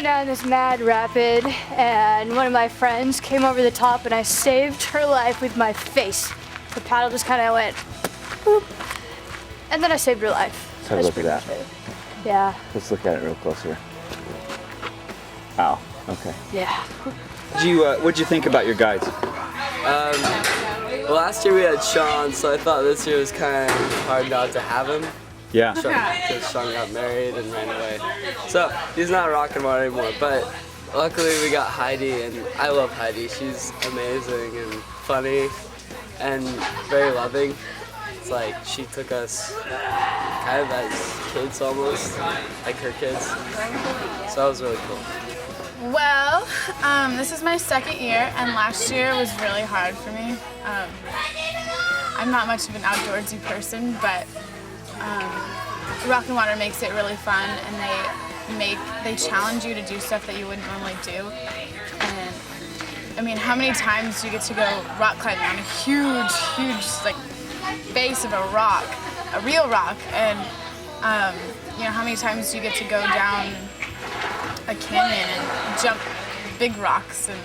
going down this mad rapid, and one of my friends came over the top, and I saved her life with my face. The paddle just kind of went, boop, and then I saved her life. Let's have a look at that. Good. Yeah. Let's look at it real close here. Ow. Okay. Yeah. What'd you think about your guides? Well, last year we had Sean, so I thought this year was kind of hard not to have him. Yeah. Because Sean got married and ran away. So he's not rocking water anymore, but luckily we got Heidi, and I love Heidi. She's amazing and funny and very loving. It's like she took us kind of as kids almost, like her kids. So that was really cool. Well, this is my second year, and last year was really hard for me. I'm not much of an outdoorsy person, but Rock and Water makes it really fun, and they challenge you to do stuff that you wouldn't normally do. And I mean, how many times do you get to go rock climbing on a huge, like base of a rock, a real rock, and you know, how many times do you get to go down a canyon and jump big rocks, and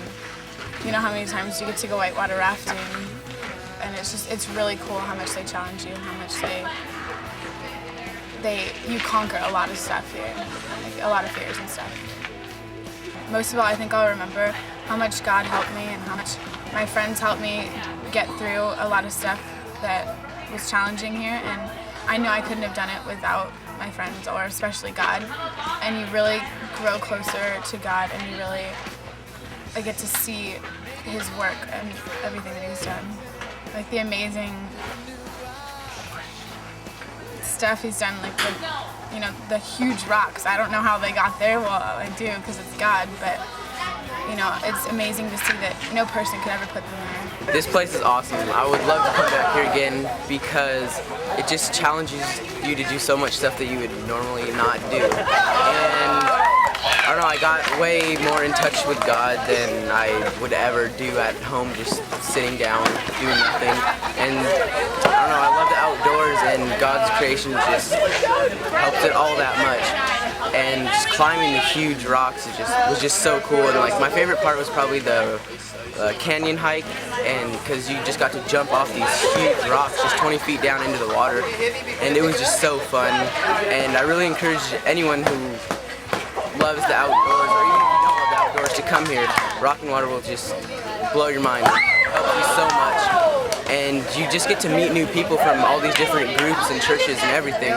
you know how many times you get to go whitewater rafting, and it's really cool how much they challenge you and how much you conquer a lot of stuff here, like a lot of fears and stuff. Most of all, I think I'll remember how much God helped me and how much my friends helped me get through a lot of stuff that was challenging here, and I know I couldn't have done it without my friends, or especially God. And you really grow closer to God, and you really get to see His work and everything that He's done. Like the amazing stuff He's done, like the huge rocks. I don't know how they got there. Well, I do because it's God, but you know, it's amazing to see that no person could ever put them there. This place is awesome. I would love to come back here again because it just challenges you to do so much stuff that you would normally not do. And I don't know, I got way more in touch with God than I would ever do at home, just sitting down, doing nothing. And I don't know, I love the outdoors, and God's creation just helps it all that much. And just climbing the huge rocks was just so cool. And like my favorite part was probably the canyon hike, and because you just got to jump off these huge rocks just 20 feet down into the water, and it was just so fun. And I really encourage anyone who loves the outdoors, or even if you don't love the outdoors, to come here. Rock and Water will just blow your mind, help you so much, and you just get to meet new people from all these different groups and churches and everything.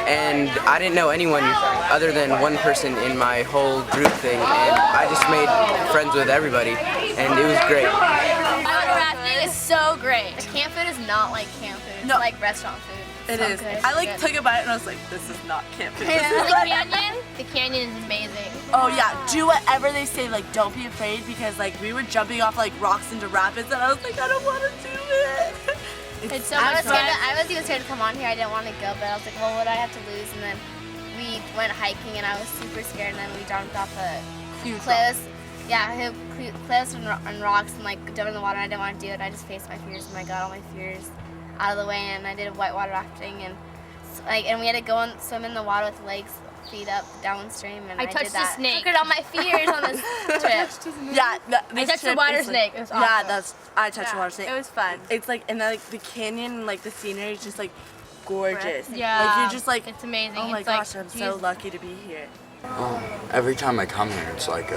And I didn't know anyone other than one person in my whole group thing, and I just made friends with everybody, and it was great. Whitewater rafting is so great. Camp food is not like camp food. It's like restaurant food. It is. Good. I took a bite and I was like, this is not camp food. The canyon is amazing. Oh yeah, do whatever they say. Like, don't be afraid, because like we were jumping off like rocks into rapids, and I was like, I don't want to do it. It's so much fun. I was even scared to come on here. I didn't want to go, but I was like, well, what do I have to lose? And then we went hiking, and I was super scared. And then we jumped off a cliffs. Yeah, cliffs and rocks, and like jumped in the water. And I didn't want to do it. I just faced my fears, and I got all my fears out of the way. And I did whitewater rafting, and we had to go and swim in the water with legs, feet up, downstream, and I touched did that. the snake. Conquered all my fears on this trip. Yeah, I touched the water snake. It was awesome. Yeah, I touched the water snake. It was fun. It's like, and like the canyon, like the scenery is just like gorgeous. Yeah. Like you're just like, it's amazing. oh my it's gosh, like, I'm so lucky to be here. Every time I come here, it's like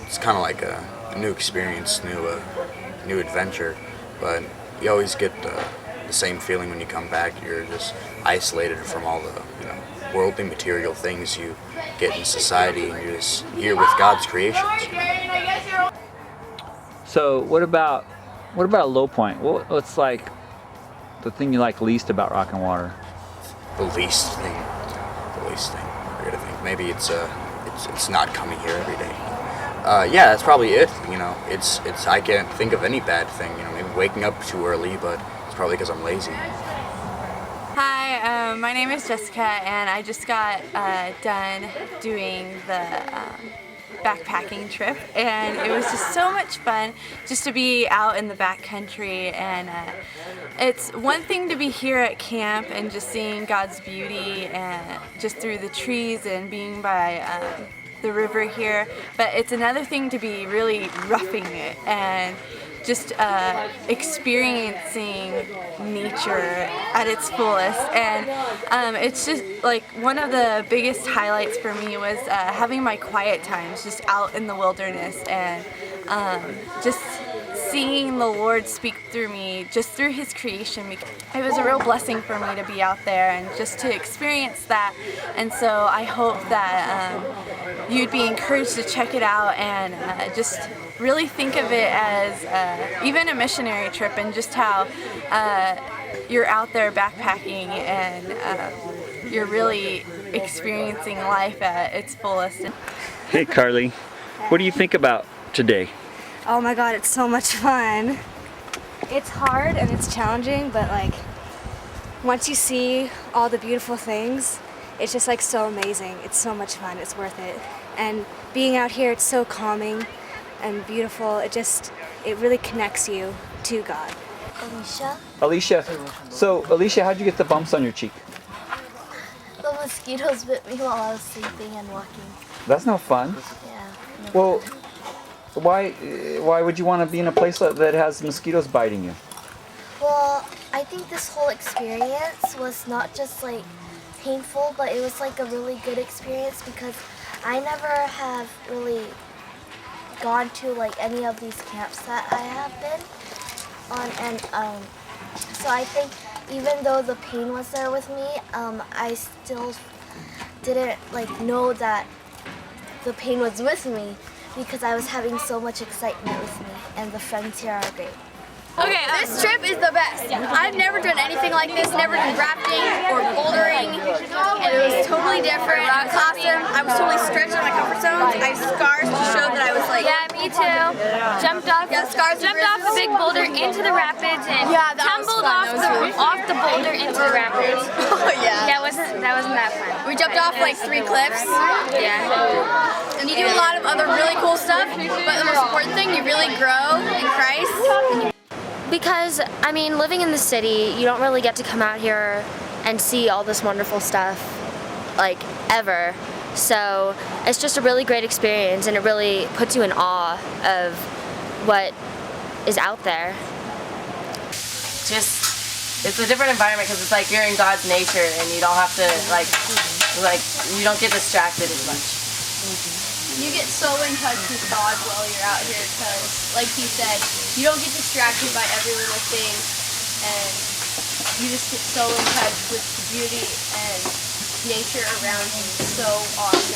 it's kind of like a new experience, new adventure. But you always get the same feeling when you come back. You're just isolated from all the worldly material things you get in society, and you're just here with God's creations. So what about a low point? What's like the thing you like least about Rock and Water? The least thing. I gotta think. Maybe it's not coming here every day. Yeah, that's probably it. It's I can't think of any bad thing. Maybe waking up too early, but it's probably because I'm lazy. Hi, my name is Jessica, and I just got done doing the backpacking trip, and it was just so much fun just to be out in the backcountry. And it's one thing to be here at camp and just seeing God's beauty and just through the trees and being by the river here, but it's another thing to be really roughing it and just experiencing nature at its fullest. And it's just like one of the biggest highlights for me was having my quiet times just out in the wilderness and just seeing the Lord speak through me just through His creation. It was a real blessing for me to be out there and just to experience that. And so I hope that you'd be encouraged to check it out and just really think of it as even a missionary trip, and just how you're out there backpacking and you're really experiencing life at its fullest. Hey Carly, what do you think about today? Oh my god, it's so much fun. It's hard and it's challenging, but like once you see all the beautiful things, it's just like so amazing. It's so much fun. It's worth it. And being out here, it's so calming and beautiful. It really connects you to God. Alicia, so Alicia, how'd you get the bumps on your cheek? The mosquitoes bit me while I was sleeping and walking. That's no fun. Yeah. Well, why would you want to be in a place that has mosquitoes biting you? Well, I think this whole experience was not just like painful, but it was like a really good experience because I never have really gone to like any of these camps that I have been on, and so I think even though the pain was there with me, I still didn't like know that the pain was with me because I was having so much excitement with me, and the friends here are great. Okay, this trip is the best. I've never done anything like this, never done rafting or bouldering, and it was totally different. It was awesome. I was totally stretched in my comfort zones. I have scars to show that I was like... Yeah, me too. Jumped off a big boulder into the rapids and tumbled off the boulder into the rapids. Oh yeah. That wasn't that fun. We jumped off like 3 cliffs. Yeah. And you do a lot of other really cool stuff, but the most important thing, you really grow in Christ. Because, I mean, living in the city, you don't really get to come out here and see all this wonderful stuff, like, ever. So, it's just a really great experience, and it really puts you in awe of what is out there. It's a different environment because it's like you're in God's nature and you don't have to, like you don't get distracted as much. You get so in touch with God while you're out here because, like he said, you don't get distracted by every little thing, and you just get so in touch with the beauty and nature around you. It's so awesome.